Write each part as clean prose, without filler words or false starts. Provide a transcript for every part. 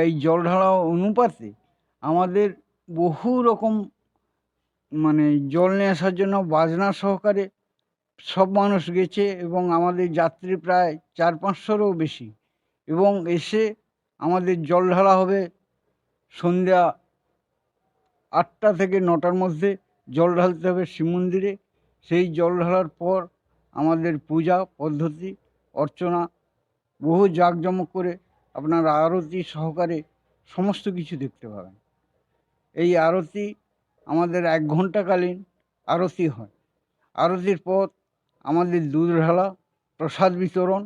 এই জল ঢালা অনুপাতে আমাদের বহু রকম মানে জল নিয়ে আসার জন্য বাজনা সহকারে সব মানুষ গেছে এবং আমাদের যাত্রী প্রায় 400-500-রও বেশি, এবং এসে আমাদের জল ঢালা হবে সন্ধ্যা 8টা থেকে 9টার মধ্যে জল ঢালতে হবে শিব মন্দিরে। সেই জল ঢালার পর আমাদের পূজা পদ্ধতি অর্চনা বহু জাঁকজমক করে আপনারা আরতি সহকারে সমস্ত কিছু দেখতে পাবেন। এই আরতি আমাদের 1 ঘণ্টাকালীন আরতি হয়। আরতির পর আমাদের দুধ ঢালা, প্রসাদ বিতরণ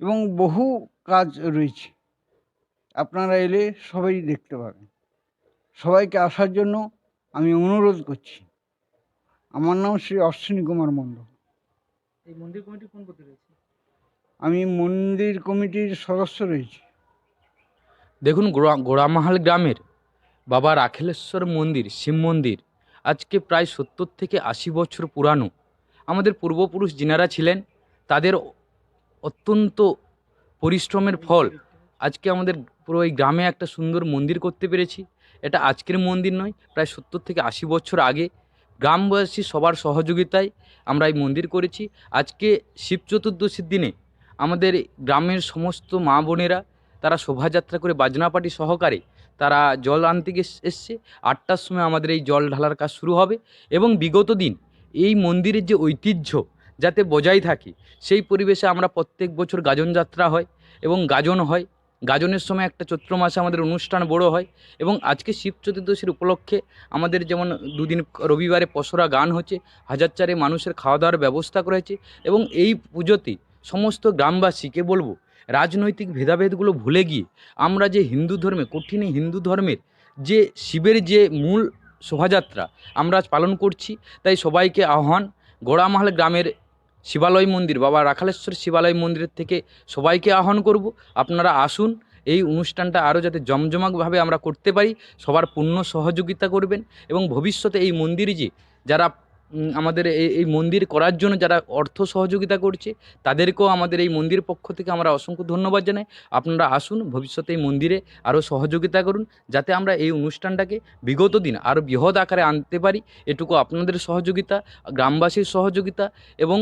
এবং বহু কাজ রয়েছে। আপনারা এলে সবাই দেখতে পাবেন। সবাইকে আসার জন্য আমি অনুরোধ করছি। আমার নাম শ্রী অশ্বিনী কুমার মণ্ডল। এই মন্দির কমিটি কোন পদে রয়েছে? আমি মন্দির কমিটির সদস্য রয়েছি। দেখুন, গোড়ামাহাল গ্রামের বাবা রাখেলেশ্বর মন্দির, শিব মন্দির আজকে প্রায় 70 থেকে 80 বছর পুরানো। আমাদের পূর্বপুরুষ যিনারা ছিলেন তাদের অত্যন্ত পরিশ্রমের ফল আজকে আমাদের পুরো এই গ্রামে একটা সুন্দর মন্দির করতে পেরেছি। এটা আজকের মন্দির নয়, প্রায় 70 থেকে 80 বছর আগে গ্রামবাসী সবার সহযোগিতায় আমরা এই মন্দির করেছি। আজকে শিব চতুর্দশীর দিনে আমাদের গ্রামের সমস্ত মা বোনেরা তারা শোভাযাত্রা করে বাজনা পার্টি সহকারে তারা জল আনতে এসছে। 8টার সময় আমাদের এই জল ঢালার কাজ শুরু হবে এবং বিগত দিন এই মন্দিরের যে ঐতিহ্য যাতে বজায় থাকে সেই পরিবেশে আমরা প্রত্যেক বছর গাজন যাত্রা হয় এবং গাজন হয়। গাজনের সময় একটা চৈত্র মাসে আমাদের অনুষ্ঠান বড় হয় এবং আজকে শিব চতুর্দশীর উপলক্ষে আমাদের যেমন দুদিন রবিবারে পসরা গান হচ্ছে, 1000 মানুষের খাওয়া দাওয়ার ব্যবস্থা করা হয়েছে এবং এই পুজোতে সমস্ত গ্রামবাসীকে বলবো রাজনৈতিক ভেদাভেদগুলো ভুলে গিয়ে আমরা যে হিন্দু ধর্মে কঠিন হিন্দু ধর্মের যে শিবের যে মূল শোভাযাত্রা আমরা আজ পালন করছি, তাই সবাইকে আহ্বান গোড়ামাহাল গ্রামের শিবালয় মন্দির, বাবা রাখালেশ্বর শিবালয় মন্দিরের থেকে সবাইকে আহ্বান করব আপনারা আসুন। এই অনুষ্ঠানটা আরও যাতে জমজমাকভাবে আমরা করতে পারি সবার পূর্ণ সহযোগিতা করবেন এবং ভবিষ্যতে এই মন্দিরে যে যারা আমাদের এই মন্দির করার জন্য যারা অর্থ সহযোগিতা করছে তাদেরকেও আমাদের এই মন্দির পক্ষ থেকে আমরা অসংখ্য ধন্যবাদ জানাই। আপনারা আসুন, ভবিষ্যতে এই মন্দিরে আরও সহযোগিতা করুন যাতে আমরা এই অনুষ্ঠানটাকে বিগত দিন আরও বৃহৎ আকারে আনতে পারি। এটুকু আপনাদের সহযোগিতা, গ্রামবাসীর সহযোগিতা এবং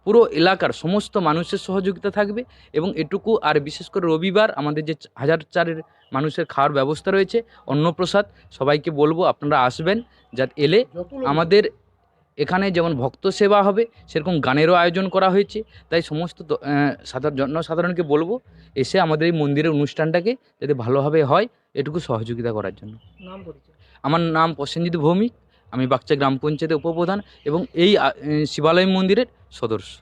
পুরো এলাকার সমস্ত মানুষের সহযোগিতা থাকবে এবং এটুকু। আর বিশেষ করে রবিবার আমাদের যে 1004 মানুষের খাওয়ার ব্যবস্থা রয়েছে, অন্নপ্রসাদ, সবাইকে বলবো আপনারা আসবেন। যাতে এলে আমাদের এখানে যেমন ভক্ত সেবা হবে সেরকম গানেরও আয়োজন করা হয়েছে। তাই সমস্ত জনসাধারণকে বলবো এসে আমাদের এই মন্দিরের অনুষ্ঠানটাকে যাতে ভালোভাবে হয় এটুকু সহযোগিতা করার জন্য। নাম পরিচয়? আমার নাম প্রসেনজিৎ ভৌমিক, আমি বাগচা গ্রাম পঞ্চায়েতের উপপ্রধান এবং এই শিবালয় মন্দিরের সদস্য।